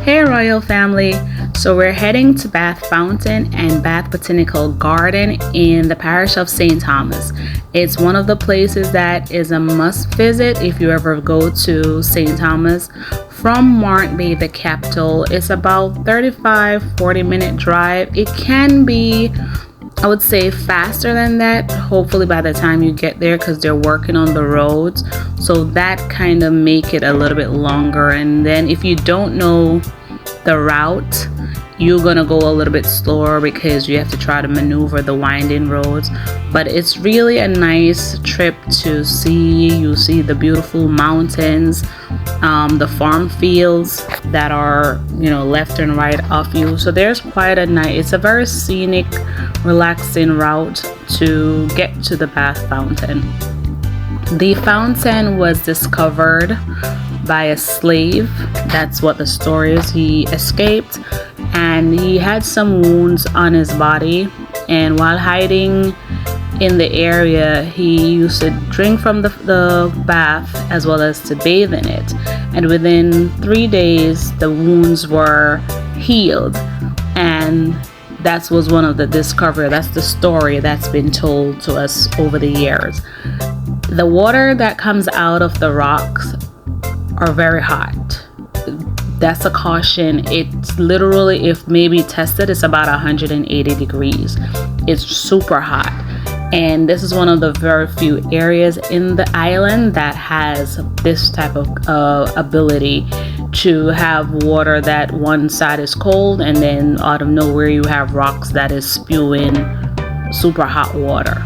Hey Royal Family! So we're heading to Bath Fountain and Bath Botanical Garden in the parish of St. Thomas. It's one of the places that is a must visit if you ever go to St. Thomas. From Martby, the capital, it's about 35-40 minute drive. It can be, I would say, faster than that, hopefully by the time you get there, because they're working on the roads, so that kind of make it a little bit longer. And then if you don't know the route, you're gonna go a little bit slower because you have to try to maneuver the winding roads. But it's really a nice trip to see. You see the beautiful mountains, the farm fields that are, left and right of you. So there's quite a nice, it's a very scenic, relaxing route to get to the Bath Fountain. The fountain was discovered by a slave. That's what the story is. He escaped and he had some wounds on his body, and while hiding in the area, he used to drink from the bath as well as to bathe in it, and within 3 days the wounds were healed. And that was one of the discovery. That's the story that's been told to us over the years. The water that comes out of the rocks are very hot. That's a caution. It's literally, if maybe tested, it's about 180 degrees. It's super hot. And this is one of the very few areas in the island that has this type of ability to have water that one side is cold and then out of nowhere you have rocks that is spewing super hot water.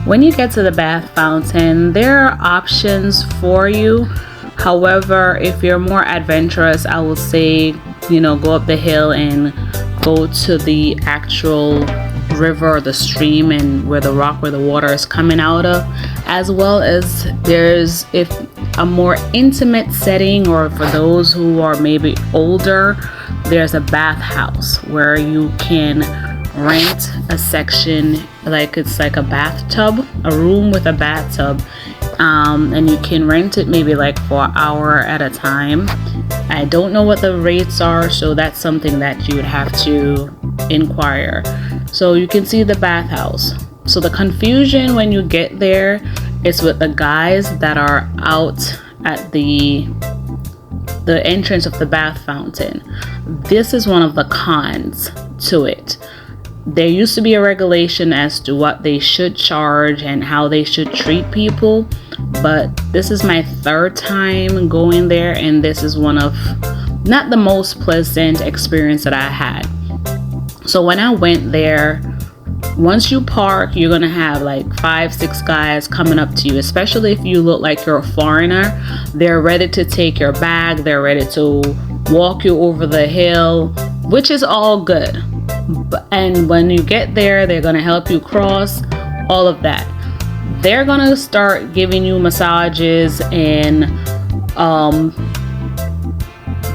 When you get to the Bath Fountain, there are options for you. However, if you're more adventurous, I will say, go up the hill and go to the actual river or the stream and where the water is coming out of, as well as there's, if a more intimate setting, or for those who are maybe older, there's a bathhouse where you can rent a section, it's like a bathtub, a room with a bathtub, and you can rent it maybe for an hour at a time. I don't know what the rates are, so that's something that you would have to inquire. So you can see the bathhouse. So the confusion when you get there is with the guys that are out at the entrance of the Bath Fountain. This is one of the cons to it. There used to be a regulation as to what they should charge and how they should treat people, but this is my third time going there, and this is one of not the most pleasant experience that I had. So when I went there, once you park, you're gonna have 5-6 guys coming up to you, especially if you look like you're a foreigner. They're ready to take your bag, they're ready to walk you over the hill, which is all good. And when you get there, they're going to help you cross, all of that. They're going to start giving you massages and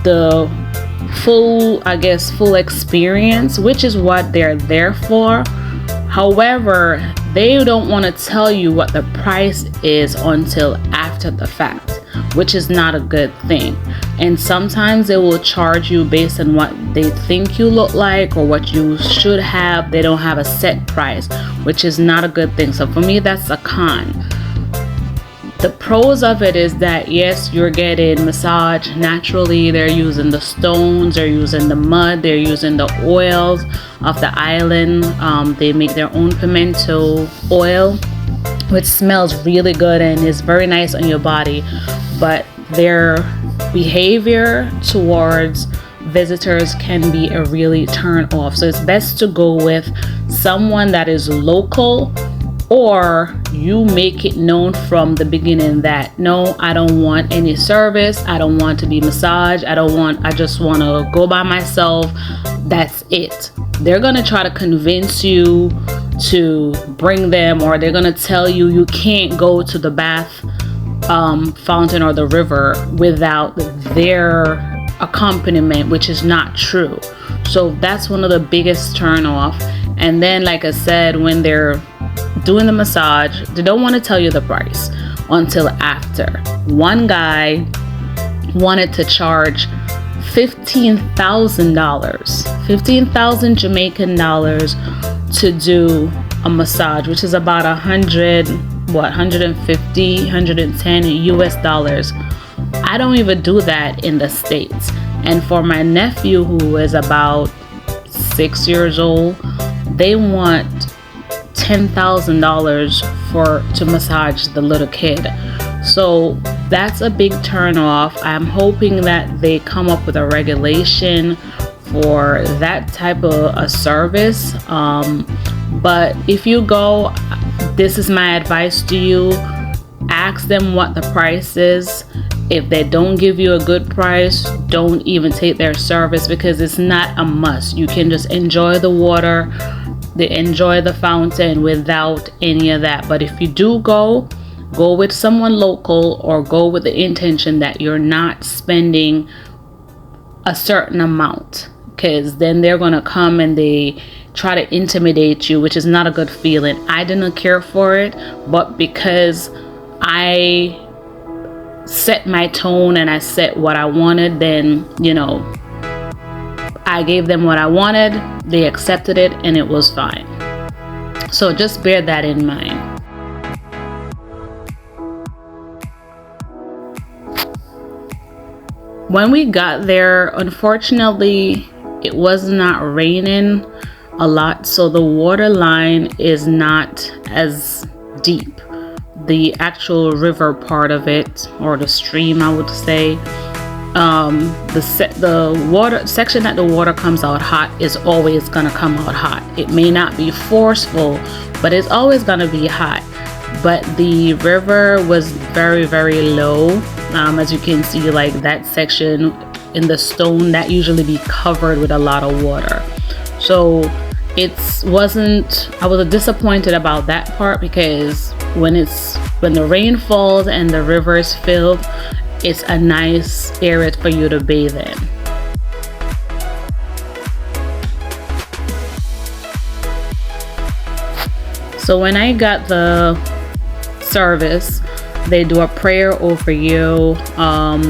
the full experience, which is what they're there for. However, they don't want to tell you what the price is until after the fact, which is not a good thing. And sometimes they will charge you based on what they think you look like or what you should have. They don't have a set price, which is not a good thing. So for me, that's a con. The pros of it is that yes, you're getting massage naturally. They're using the stones, they're using the mud, they're using the oils of the island. They make their own pimento oil, which smells really good and is very nice on your body. But their behavior towards visitors can be a really turn off. So it's best to go with someone that is local, or you make it known from the beginning that no, I don't want any service, I don't want to be massaged, I just want to go by myself, that's it. They're going to try to convince you to bring them, or they're going to tell you you can't go to the Bath fountain or the river without their accompaniment, which is not true. So that's one of the biggest turn off. And then, like I said, when they're doing the massage, they don't want to tell you the price until after. One guy wanted to charge $15,000, 15,000 Jamaican dollars to do a massage, which is about 150, 110 US dollars. I don't even do that in the States. And for my nephew, who is about 6 years old, they want $10,000 to massage the little kid. So that's a big turn off. I'm hoping that they come up with a regulation for that type of a service. But if you go, this is my advice to you: ask them what the price is. If they don't give you a good price, don't even take their service, because it's not a must. You can just enjoy the water, enjoy the fountain without any of that. But if you do go with someone local, or go with the intention that you're not spending a certain amount, because then they're going to come and they try to intimidate you, which is not a good feeling. I didn't care for it, but because I set my tone and I set what I wanted, then I gave them what I wanted, they accepted it, and it was fine. So just bear that in mind. When we got there, unfortunately, it was not raining a lot, so the water line is not as deep. The actual river part of it, or the stream, I would say, the water section that the water comes out hot is always gonna come out hot. It may not be forceful, but it's always gonna be hot. But the river was very, very low. As you can see, like that section in the stone, that usually be covered with a lot of water. So I was disappointed about that part, because when the rain falls and the river is filled, it's a nice area for you to bathe in. So when I got the service, they do a prayer over you.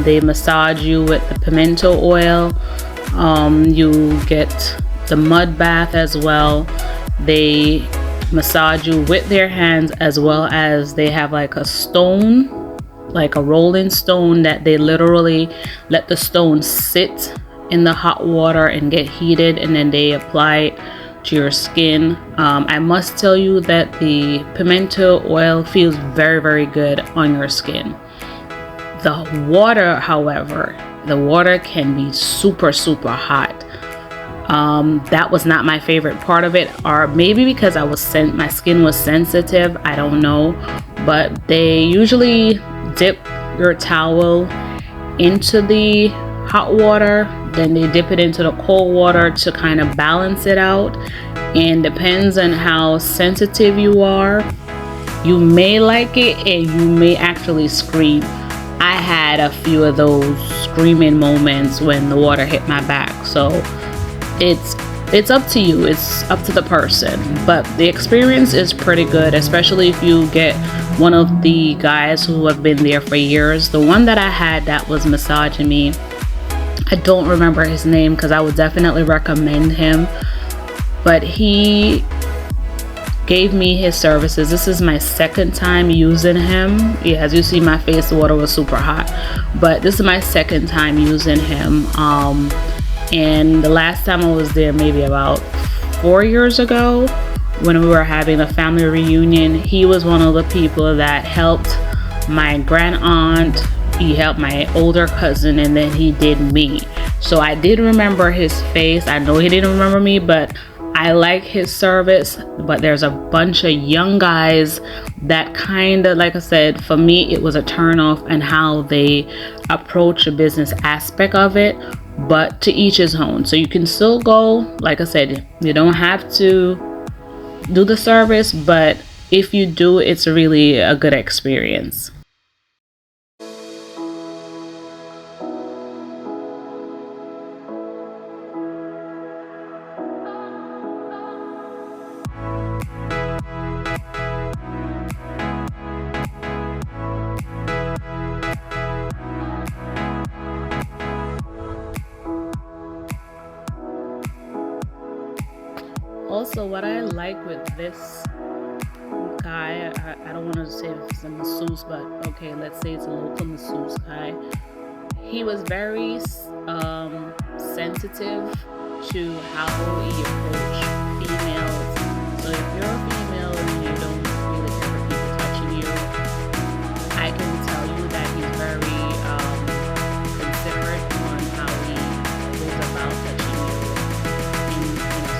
They massage you with the pimento oil. You get the mud bath as well. They massage you with their hands, as well as they have like a stone, like a rolling stone, that they literally let the stone sit in the hot water and get heated, and then they apply it to your skin. I must tell you that the pimento oil feels very, very good on your skin. The water, however, can be super, super hot. That was not my favorite part of it, or maybe because my skin was sensitive, I don't know. But they usually dip your towel into the hot water, then they dip it into the cold water to kind of balance it out. And depends on how sensitive you are, you may like it and you may actually scream. I had a few of those screaming moments when the water hit my back. So it's up to you, it's up to the person, but the experience is pretty good, especially if you get one of the guys who have been there for years. The one that I had that was massaging me, I don't remember his name, because I would definitely recommend him, but he gave me his services. This is my second time using him. Yeah, as you see my face, the water was super hot, but this is my second time using him. And the last time I was there, maybe about 4 years ago, when we were having a family reunion, he was one of the people that helped my grand aunt, he helped my older cousin, and then he did me. So I did remember his face. I know he didn't remember me, but I like his service. But there's a bunch of young guys that kind of, like I said, for me it was a turn off, and how they approach the business aspect of it. But to each his own. So you can still go, like I said, you don't have to do the service, but if you do, it's really a good experience. Also, what I like with this guy, I don't want to say if it's a masseuse, but okay, let's say it's a local masseuse guy. He was very sensitive to how he approached females. So if you're a female and you don't really care for people touching you, I can tell you that he's very considerate on how he goes about touching you in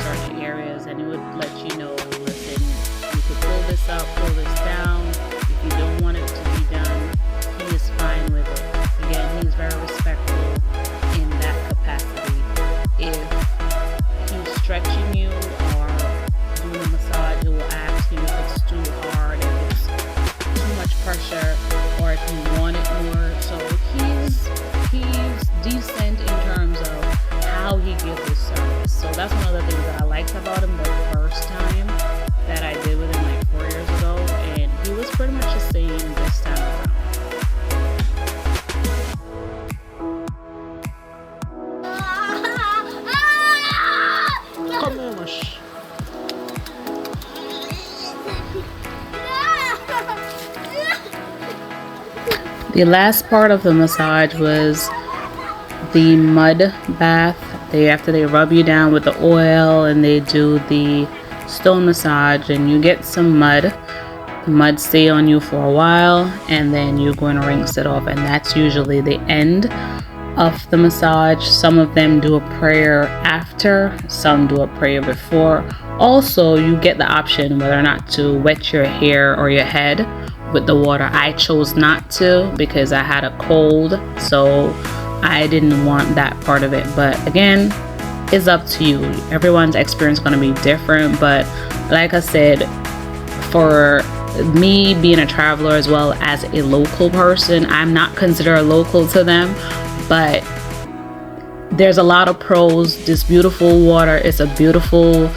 certain areas, and he would let you know, listen, you could pull this up, pull this down. If you don't want it to be done, he is fine with it. Again, he's very respectful in that capacity. If he's stretching you or doing a massage, he will ask you if it's too hard, if it's too much pressure, or if you want it more. So he's decent in terms of how he gives his service. So that's one of the things that I liked about him the first time that I did with him like 4 years ago, and he was pretty much the same this time around. Come here, mush. The last part of the massage was the mud bath. After they rub you down with the oil and they do the stone massage, and you get some mud. The mud stay on you for a while, and then you're going to rinse it off, and that's usually the end of the massage. Some of them do a prayer after, some do a prayer before. Also, you get the option whether or not to wet your hair or your head with the water. I chose not to because I had a cold, so I didn't want that part of it. But again, it's up to you. Everyone's experience is going to be different, but like I said, for me being a traveler as well as a local person, I'm not considered a local to them, but there's a lot of pros. This beautiful water is a beautiful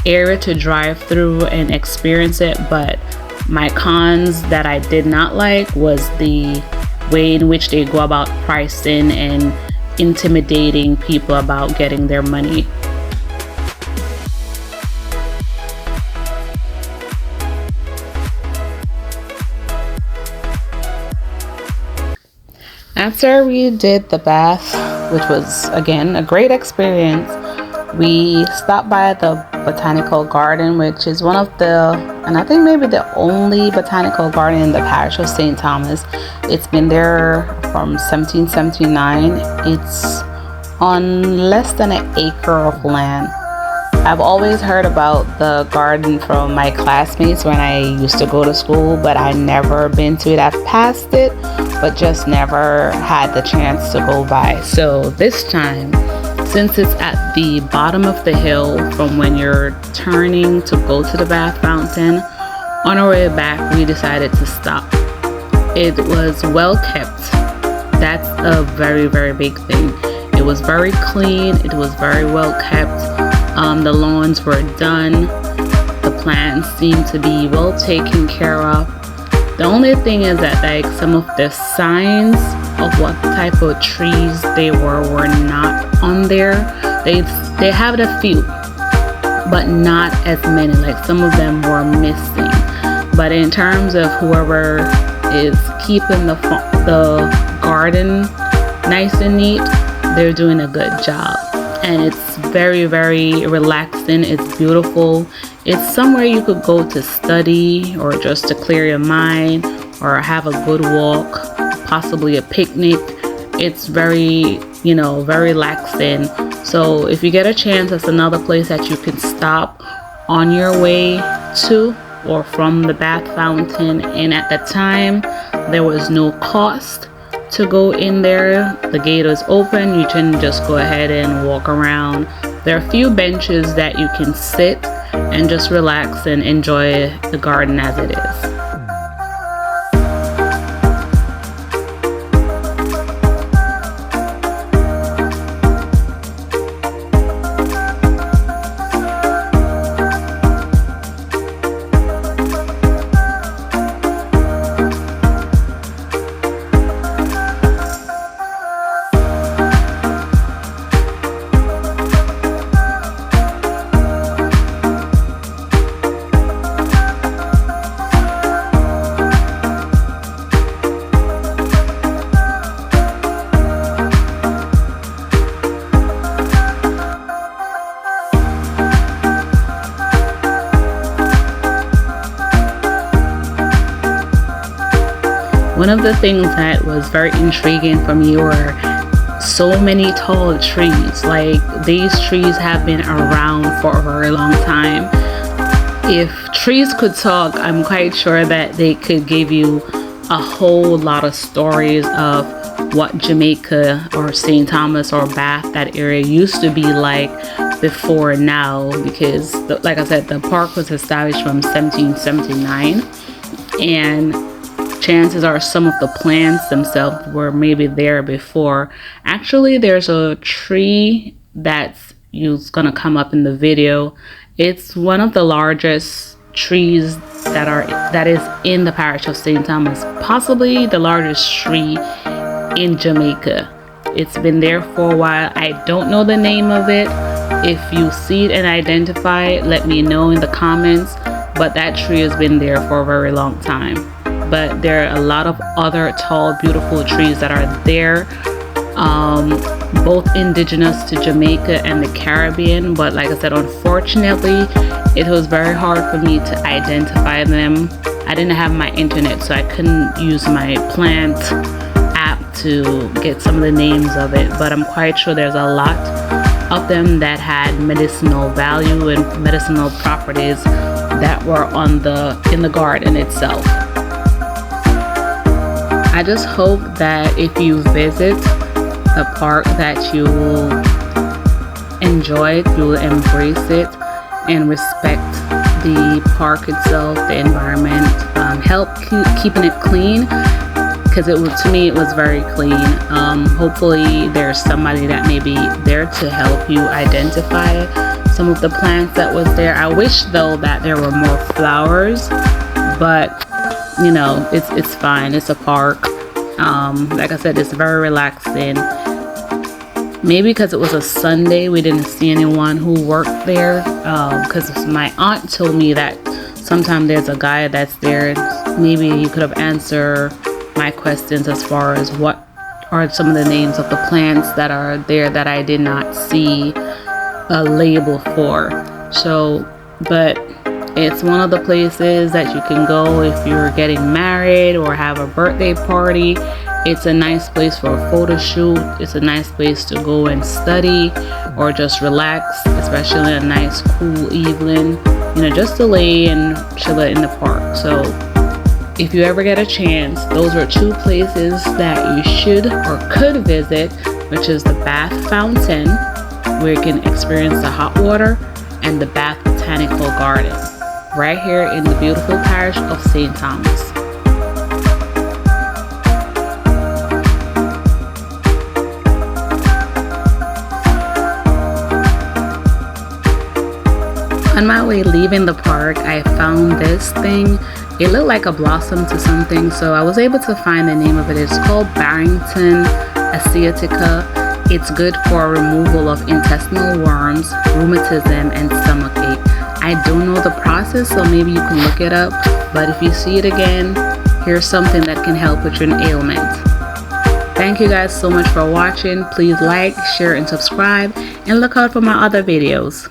area to drive through and experience it, but my cons that I did not like was the way in which they go about pricing and intimidating people about getting their money. After we did the bath, which was again a great experience, we stopped by the Botanical Garden, which is one of the, and I think maybe the only botanical garden in the parish of St. Thomas. It's been there from 1779. It's on less than an acre of land. I've always heard about the garden from my classmates when I used to go to school, but I never been to it. I've passed it, but just never had the chance to go by. So this time, since it's at the bottom of the hill from when you're turning to go to the bath fountain, on our way back we decided to stop. It was well kept. That's a very, very big thing. It was very clean. It was very well kept. The lawns were done. The plants seemed to be well taken care of. The only thing is that like some of the signs of what type of trees they were not on there. They have a few, but not as many. Like some of them were missing. But in terms of whoever is keeping the garden nice and neat, they're doing a good job. And it's very, very relaxing. It's beautiful. It's somewhere you could go to study or just to clear your mind or have a good walk, possibly a picnic. It's very, very relaxing. So if you get a chance, that's another place that you can stop on your way to or from the bath fountain. And at the time, there was no cost to go in there. The gate is open. You can just go ahead and walk around. There are a few benches that you can sit and just relax and enjoy the garden as it is. one of the things that was very intriguing for me were so many tall trees. Like, these trees have been around for a very long time. If trees could talk, I'm quite sure that they could give you a whole lot of stories of what Jamaica or St. Thomas or Bath, that area, used to be like before now, because like I said, the park was established from 1779, and chances are some of the plants themselves were maybe there before. Actually, there's a tree that's gonna come up in the video. It's one of the largest trees that is in the parish of St. Thomas, possibly the largest tree in Jamaica. It's been there for a while. I don't know the name of it. If you see it and identify it, let me know in the comments. But that tree has been there for a very long time. But there are a lot of other tall, beautiful trees that are there, both indigenous to Jamaica and the Caribbean. But like I said, unfortunately, it was very hard for me to identify them. I didn't have my internet, so I couldn't use my plant app to get some of the names of it. But I'm quite sure there's a lot of them that had medicinal value and medicinal properties that were in the garden itself. I just hope that if you visit the park that you will enjoy it, you will embrace it, and respect the park itself, the environment, help keeping it clean, because to me it was very clean. Hopefully there's somebody that may be there to help you identify some of the plants that was there. I wish though that there were more flowers, but you know, it's fine. It's a park. Like I said, it's very relaxing. Maybe because it was a Sunday, we didn't see anyone who worked there, because my aunt told me that sometimes there's a guy that's there. Maybe you could have answered my questions as far as what are some of the names of the plants that are there that I did not see a label for. So, but it's one of the places that you can go if you're getting married or have a birthday party. It's a nice place for a photo shoot. It's a nice place to go and study or just relax, especially a nice cool evening, you know, just to lay and chill in the park. So if you ever get a chance, those are two places that you should or could visit, which is the Bath Fountain, where you can experience the hot water, and the Bath Botanical Garden, right here in the beautiful parish of St. Thomas. On my way leaving the park, I found this thing. It looked like a blossom to something, so I was able to find the name of it. It's called Barrington Asiatica. It's good for removal of intestinal worms, rheumatism, and stomachache. I don't know the process, so maybe you can look it up. But if you see it again, here's something that can help with your ailment. Thank you guys so much for watching. Please like, share, and subscribe, and look out for my other videos.